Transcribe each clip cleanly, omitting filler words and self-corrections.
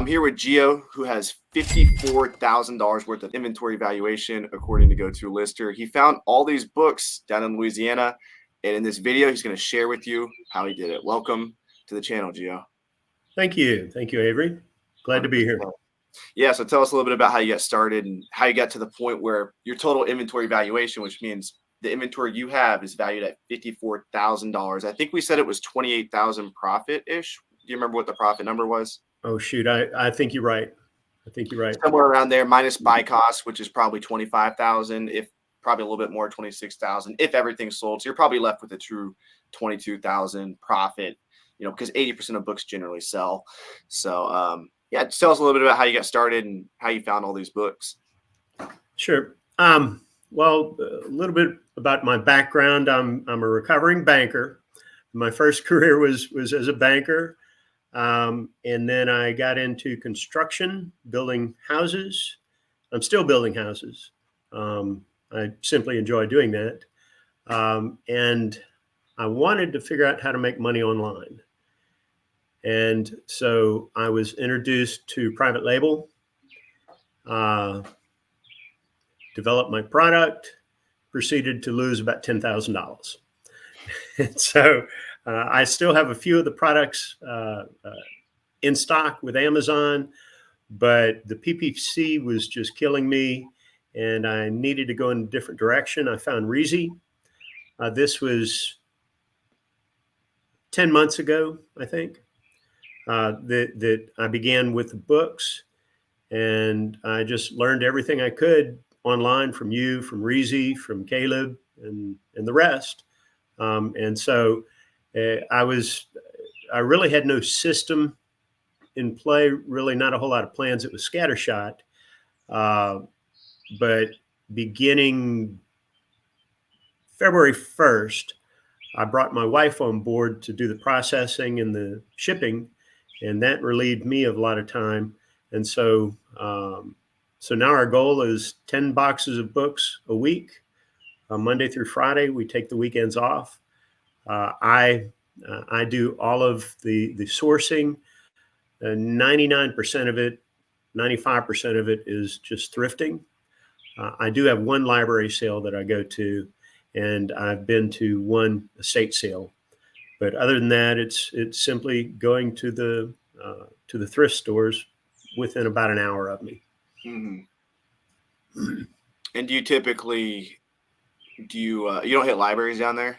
I'm here with Gio, who has $54,000 worth of inventory valuation, according to GoToLister. He found all these books down in Louisiana, and in this video, he's going to share with you how he did it. Welcome to the channel, Gio. Thank you. Thank you, Avery. Glad to be here. Yeah, so tell us a little bit about how you got started and how you got to the point where your total inventory valuation, which means the inventory you have, is valued at $54,000. I think we said it was 28,000 profit-ish. Do you remember what the profit number was? Oh, shoot. I think you're right. I think you're right. Somewhere around there, minus buy costs, which is probably 25,000, if probably a little bit more, 26,000, if everything's sold. So you're probably left with a true 22,000 profit, because 80% of books generally sell. So, yeah, just tell us a little bit about how you got started and how you found all these books. Sure. Well, a little bit about my background. I'm a recovering banker. My first career was as a banker. And then I got into construction, building houses. I'm still building houses. I simply enjoy doing that. And I wanted to figure out how to make money online. And so I was introduced to private label, developed my product, proceeded to lose about $10,000. And so I still have a few of the products in stock with Amazon, but the PPC was just killing me and I needed to go in a different direction. I found Reezy. This was 10 months ago, I think, that I began with the books, and I just learned everything I could online from you, from Reezy, from Caleb, and the rest. And so I really had no system in play, really not a whole lot of plans. It was scattershot. But beginning February 1st, I brought my wife on board to do the processing and the shipping, and that relieved me of a lot of time. And so, so now our goal is 10 boxes of books a week, Monday through Friday. We take the weekends off. I do all of the sourcing. 99% of it, 95% of it is just thrifting. I do have one library sale that I go to, and I've been to one estate sale. But other than that, it's simply going to the thrift stores within about an hour of me. Mm-hmm. And do you typically you don't hit libraries down there?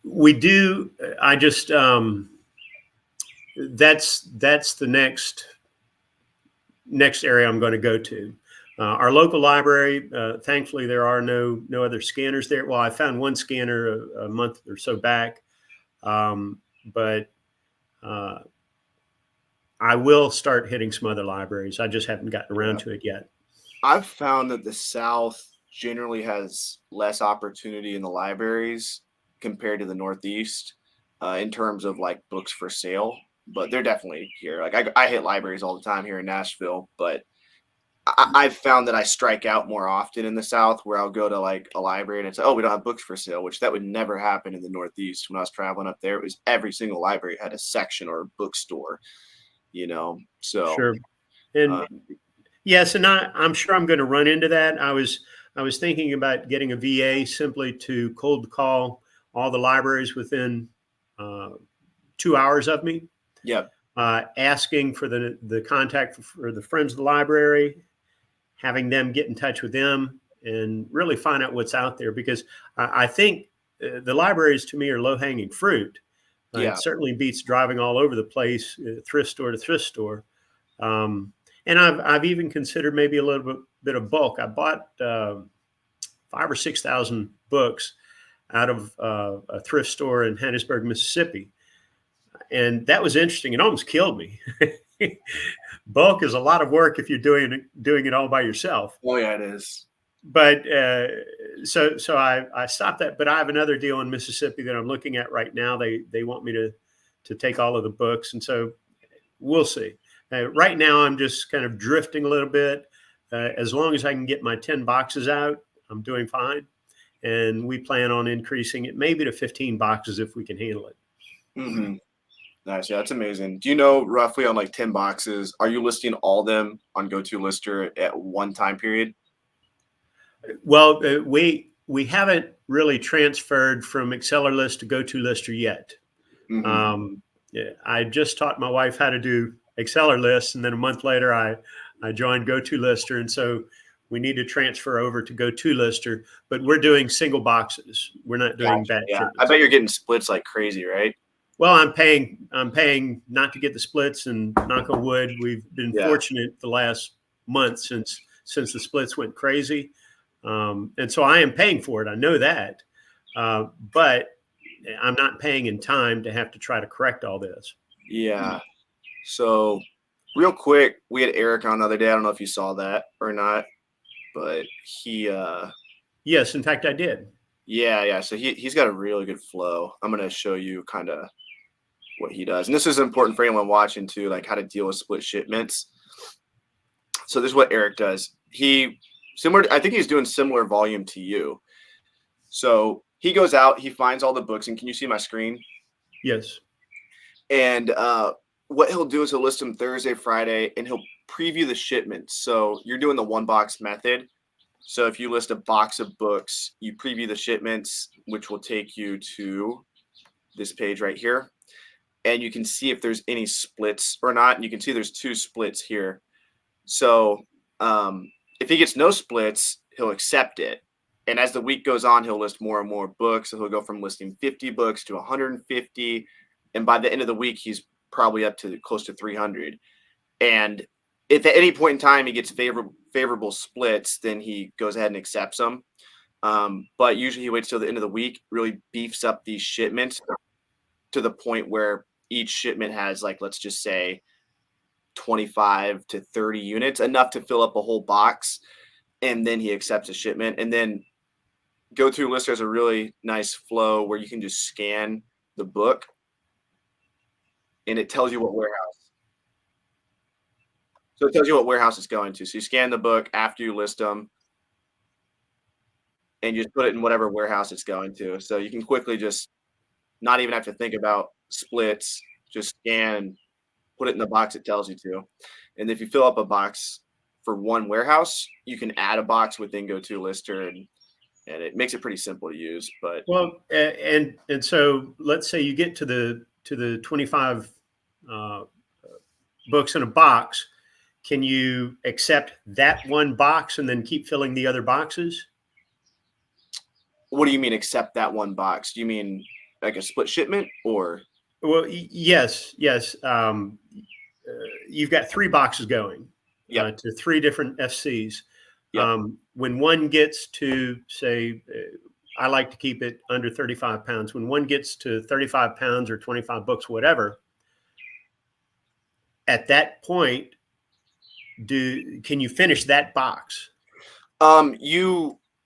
We do. I just that's the next area I'm going to go to. Our local library, thankfully, there are no other scanners there. Well, I found one scanner a month or so back, but I will start hitting some other libraries. I just haven't gotten around to it yet. I've found that the South generally has less opportunity in the libraries compared to the Northeast in terms of like books for sale, but they're definitely here. Like I hit libraries all the time here in Nashville, but I've found that I strike out more often in the South, where I'll go to like a library and it's like, oh, we don't have books for sale, which that would never happen in the Northeast. When I was traveling up there, it was every single library had a section or a bookstore, so. Sure. And yes, and I'm sure I'm going to run into that. I was thinking about getting a VA simply to cold call all the libraries within 2 hours of me. Yeah. Asking for the contact for the friends of the library, having them get in touch with them and really find out what's out there, because I think the libraries to me are low-hanging fruit. It certainly beats driving all over the place, thrift store to thrift store. And I've even considered maybe a little bit of bulk. I bought 5,000 or 6,000 books out of a thrift store in Hattiesburg, Mississippi. And that was interesting. It almost killed me. Bulk is a lot of work if you're doing it all by yourself. Oh yeah, it is. But so I stopped that. But I have another deal in Mississippi that I'm looking at right now. They want me to take all of the books, and so we'll see. Right now, I'm just kind of drifting a little bit. As long as I can get my 10 boxes out, I'm doing fine. And we plan on increasing it maybe to 15 boxes if we can handle it. Mm-hmm. Nice. Yeah, that's amazing. Do you know roughly on like 10 boxes, are you listing all of them on GoToLister at one time period? Well, we haven't really transferred from AccelerList to GoToLister yet. Hmm. Yeah, I just taught my wife how to do AccelerList, and then a month later, I joined GoToLister, and so we need to transfer over to GoToLister. But we're doing single boxes. We're not doing Gotcha. batch Yeah. I shipments. bet you're getting splits like crazy, right? Well, I'm paying not to get the splits, and knock on wood, we've been Yeah. fortunate the last month since the splits went crazy, and so I am paying for it. I know that, but I'm not paying in time to have to try to correct all this. Yeah. So, real quick, we had Eric on the other day. I don't know if you saw that or not, but Yes, in fact, I did. yeah. So he's got a really good flow. I'm gonna show you kind of what he does, and this is important for anyone watching too, like how to deal with split shipments. So this is what Eric does. I think he's doing similar volume to you. So he goes out, he finds all the books, and can you see my screen? Yes. And what he'll do is he'll list them Thursday, Friday, and he'll preview the shipments. So you're doing the one box method. So if you list a box of books, you preview the shipments, which will take you to this page right here. And you can see if there's any splits or not. And you can see there's 2 splits here. So if he gets no splits, he'll accept it. And as the week goes on, he'll list more and more books. So he'll go from listing 50 books to 150. And by the end of the week, he's probably up to close to 300. And if at any point in time he gets favorable splits, then he goes ahead and accepts them. But usually he waits till the end of the week, really beefs up these shipments to the point where each shipment has, like, let's just say 25 to 30 units, enough to fill up a whole box. And then he accepts a shipment. And then GoToLister has a really nice flow where you can just scan the book and it tells you what warehouse. So it tells you what warehouse it's going to. So you scan the book after you list them and you just put it in whatever warehouse it's going to. So you can quickly just not even have to think about splits, just scan, put it in the box it tells you to. And if you fill up a box for one warehouse, you can add a box within GoToLister, and it makes it pretty simple to use. But Well, and so let's say you get to the 25 uh, books in a box. Can you accept that one box and then keep filling the other boxes? what do you mean accept that one box? Do you mean like a split shipment or? Well, yes. You've got 3 boxes going Yep. to 3 different FCs. Yep. When one gets to, say, I like to keep it under 35 pounds. When one gets to 35 pounds or 25 books, whatever, at that point, can you finish that box?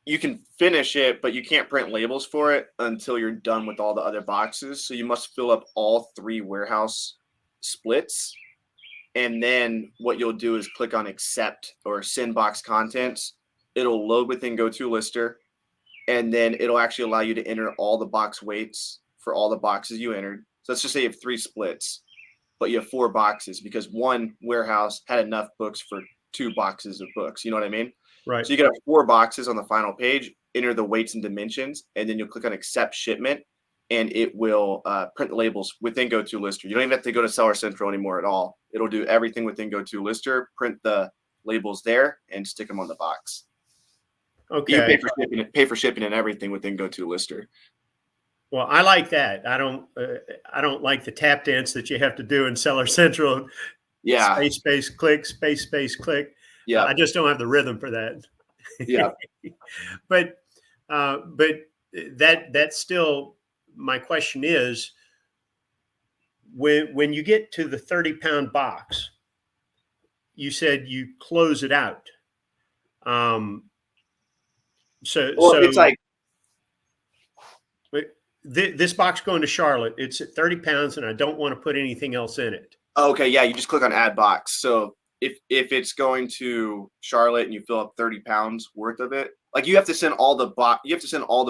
You can finish it, but you can't print labels for it until you're done with all the other boxes. So you must fill up all 3 warehouse splits. And then what you'll do is click on accept or send box contents. It'll load within GoToLister, and then it'll actually allow you to enter all the box weights for all the boxes you entered. So let's just say you have 3 splits, but you have 4 boxes because one warehouse had enough books for 2 boxes of books. You know what I mean? Right. So you can have 4 boxes on the final page, enter the weights and dimensions, and then you'll click on accept shipment, and it will print the labels within GoToLister. You don't even have to go to Seller Central anymore at all. It'll do everything within GoToLister, print the labels there, and stick them on the box. You Okay. pay for shipping and everything within GoToLister. Well, I like that. I don't like the tap dance that you have to do in Seller Central. Yeah. Space, click, space, click. Yeah. I just don't have the rhythm for that. Yeah. but that's still, my question is, when you get to the 30-pound box, you said you close it out. Well, it's like, this box going to Charlotte, it's at 30 pounds and I don't want to put anything else in it. okay, yeah, you just click on add box. So if it's going to Charlotte and you fill up 30 pounds worth of it, like you have to send all the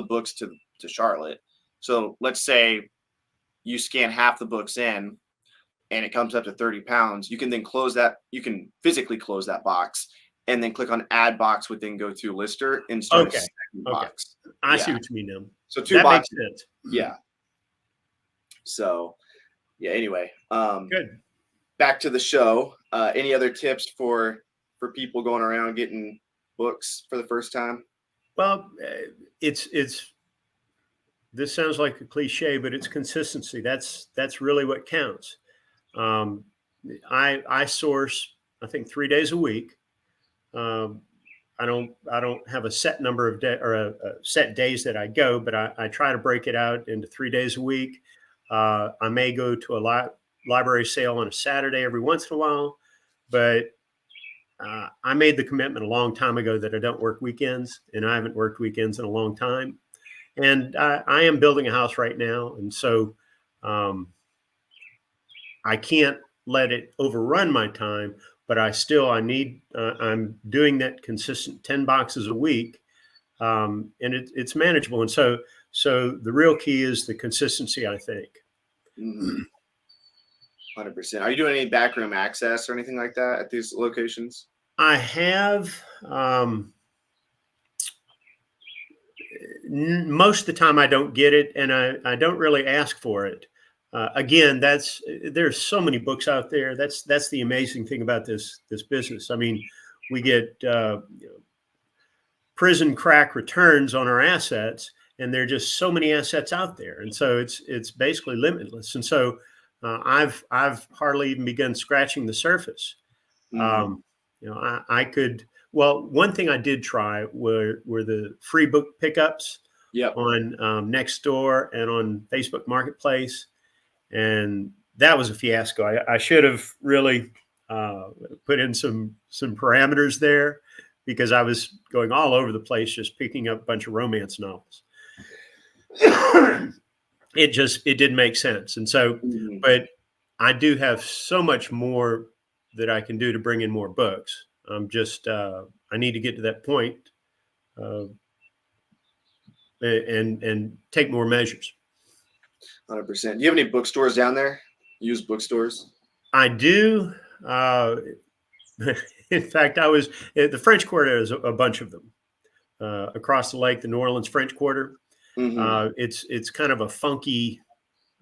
books to Charlotte. So let's say you scan half the books in and it comes up to 30 pounds, you can then close that. You can physically close that box and then click on add box within go to lister and start a Okay. second Okay. box. I Yeah. see what you mean now. So 2 That makes boxes. sense. Yeah. So yeah, anyway, Good. back to the show. Any other tips for people going around getting books for the first time? Well, it's this sounds like a cliche, but it's consistency. That's really what counts. Um, I source, I think, 3 days a week. Um, I don't have a set number of day or a set days that I go, but I try to break it out into 3 days a week. I may go to a library sale on a Saturday every once in a while, but I made the commitment a long time ago that I don't work weekends, and I haven't worked weekends in a long time. And I am building a house right now, and so um, I can't let it overrun my time. But I need. I'm doing that consistent 10 boxes a week, and it's manageable. And so the real key is the consistency, I think. 100%. Are you doing any backroom access or anything like that at these locations? I have. Most of the time I don't get it, and I don't really ask for it. Again, there's so many books out there. That's the amazing thing about this business. I mean, we get prison crack returns on our assets, and there are just so many assets out there, and so it's basically limitless. And so I've hardly even begun scratching the surface. Mhm. I could. Well, one thing I did try were the free book pickups Yep. on Nextdoor and on Facebook Marketplace, and that was a fiasco. I should have really put in some parameters there because I was going all over the place just picking up a bunch of romance novels. It didn't make sense, and so, Mhm. but I do have so much more that I can do to bring in more books. I'm just I need to get to that point uh, and take more measures. 100%. Do you have any bookstores down there? Used bookstores? I do. Uh, in fact, I was at the French Quarter. Is a bunch of them across the lake, the New Orleans French Quarter. Mhm. It's kind of a funky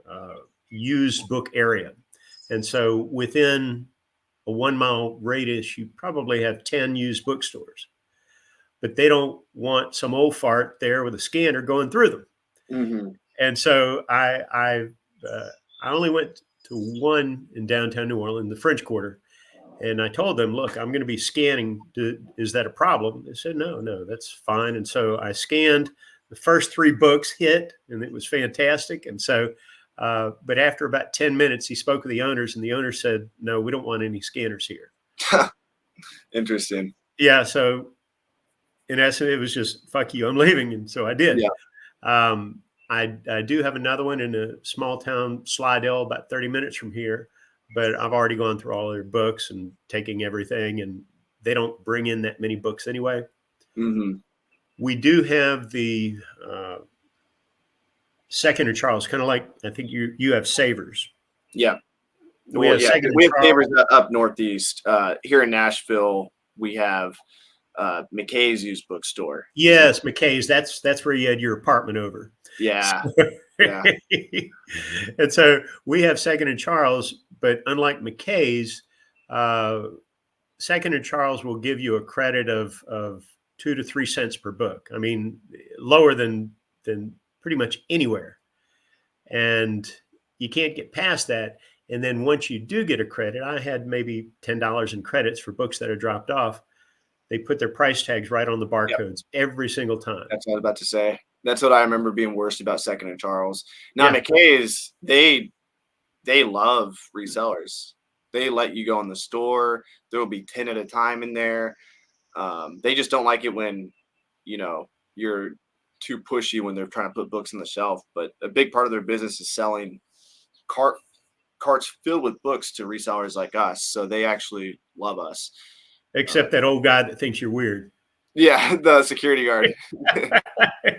uh, used book area, and so within a 1 mile radius, you probably have 10 used bookstores, but they don't want some old fart there with a scanner going through them. Mhm. And so uh, I only went to one in downtown New Orleans, the French Quarter, and I told them, "Look, I'm going to be scanning. Is that a problem?" They said, "No, that's fine." And so I scanned. The first 3 books hit, and it was fantastic. And so, but after about 10 minutes, he spoke with the owners, and the owner said, "No, we don't want any scanners here." Interesting. Yeah. So in essence, it was just "fuck you, I'm leaving," and so I did. Yeah. Um, I do have another one in a small town, Slidell, about 30 minutes from here, but I've already gone through all their books and taking everything, and they don't bring in that many books anyway. Mhm. We do have the Second and Charles, kind of like I think you have Savers. Yeah. We Well, have yeah, Second and we have neighbors Charles. up northeast. Here in Nashville, we have McKay's used bookstore. Yes, McKay's. That's where you had your apartment over. Yeah. So, Yeah. and so we have Second and Charles, but unlike McKay's, uh, Second and Charles will give you a credit of 2 to 3 cents per book. I mean, lower than pretty much anywhere, and you can't get past that. And then once you do get a credit, I had maybe $10 in credits for books that are dropped off. They put their price tags right on the Yep. barcodes every single time. That's what I was about to say. That's what I remember being worst about Second and Charles. Now Yeah, McKay's, they love resellers. They let you go in the store. There will be 10 at a time in there. They just don't like it when, you're too pushy when they're trying to put books on the shelf. But a big part of their business is selling carts filled with books to resellers like us. So they actually love us. except that old guy that thinks you're weird. Yeah, the security guard.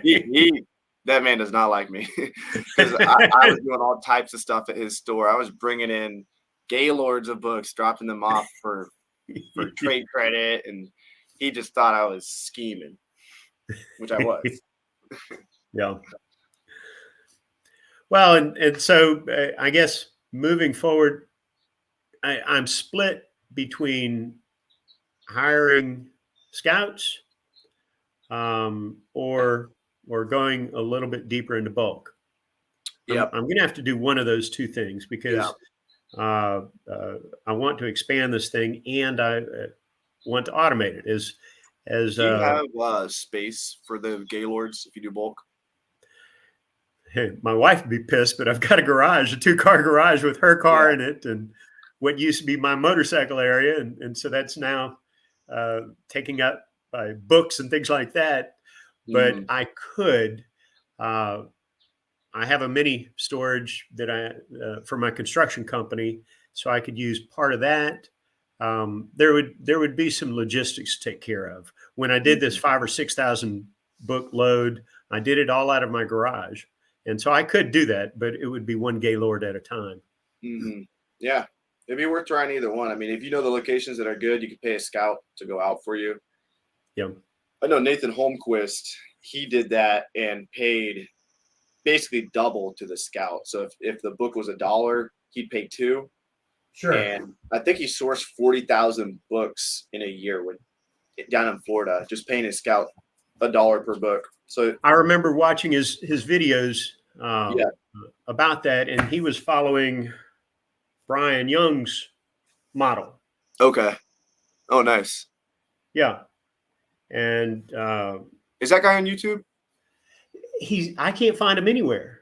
he that man does not like me because I was doing all types of stuff at his store. I was bringing in gaylords of books, dropping them off for trade credit, and he just thought I was scheming, which I was. Yeah. Well, and so I guess moving forward, I'm split between hiring scouts or going a little bit deeper into bulk. Yep. I'm going to have to do one of those two things because I want to expand this thing and I want to automate it. As Do you have space for the gaylords if you do bulk? Hey, my wife would be pissed, but I've got a garage, a 2-car garage with her car in it, and what used to be my motorcycle area, and so that's now taken up by books and things like that. But I could. I have a mini storage that I for my construction company, so I could use part of that. There would be some logistics to take care of. When I did this 5,000 or 6,000 book load, I did it all out of my garage. And so I could do that, but it would be one gaylord at a time. Yeah, it'd be worth trying either one. I mean, if you know the locations that are good, you could pay a scout to go out for you. Yeah. I know Nathan Holmquist, he did that and paid basically double to the scout. So if the book was $1, he'd pay $2. Sure. And I think he sourced 40,000 books in a year down in Florida, just paying his scout $1 per book. So I remember watching his videos about that, and he was following Brian Young's model. Okay. Oh, nice. Yeah. And is that guy on YouTube? I can't find him anywhere.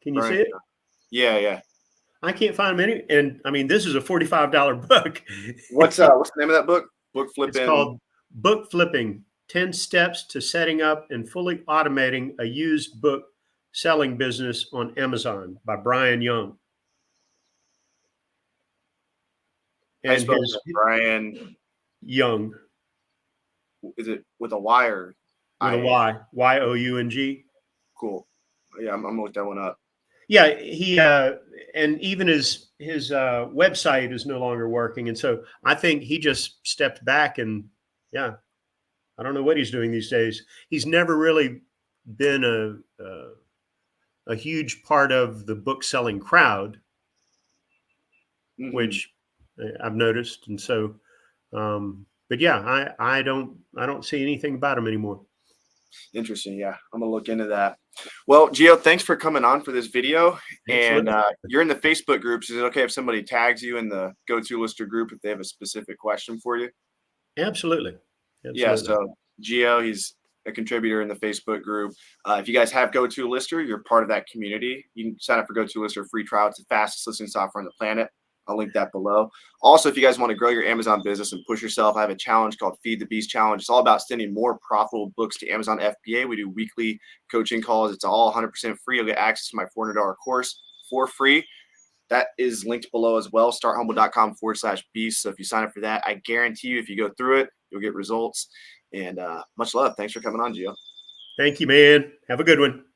Can you see it? Yeah. I can't find him and I mean, this is a $45 book. What's the name of that book? Book Flipping. It's called Book Flipping: 10 Steps to Setting Up and Fully Automating a Used Book Selling Business on Amazon by Brian Young. And Brian Young. Is it with a Y or with a Y? Young. Cool. Yeah, I'm gonna look that one up. Yeah, he and even his website is no longer working, and so I think he just stepped back and I don't know what he's doing these days. He's never really been a huge part of the book selling crowd, which I've noticed, and so but yeah, I don't see anything about him anymore. Interesting. Yeah, I'm gonna look into that. Well, Gio, thanks for coming on for this video. And you're in the Facebook groups. Is it okay if somebody tags you in the Go-To-Lister group if they have a specific question for you? Absolutely. Yeah. So Gio, he's a contributor in the Facebook group. If you guys have Go-To-Lister, you're part of that community. You can sign up for Go-To-Lister free trial. It's the fastest listing software on the planet. I'll link that below. Also, if you guys want to grow your Amazon business and push yourself, I have a challenge called Feed the Beast Challenge. It's all about sending more profitable books to Amazon FBA. We do weekly coaching calls. It's all 100% free. You'll get access to my $400 course for free. That is linked below as well, starthumble.com/beast. So if you sign up for that, I guarantee you if you go through it, you'll get results. And much love. Thanks for coming on, Gio. Thank you, man. Have a good one.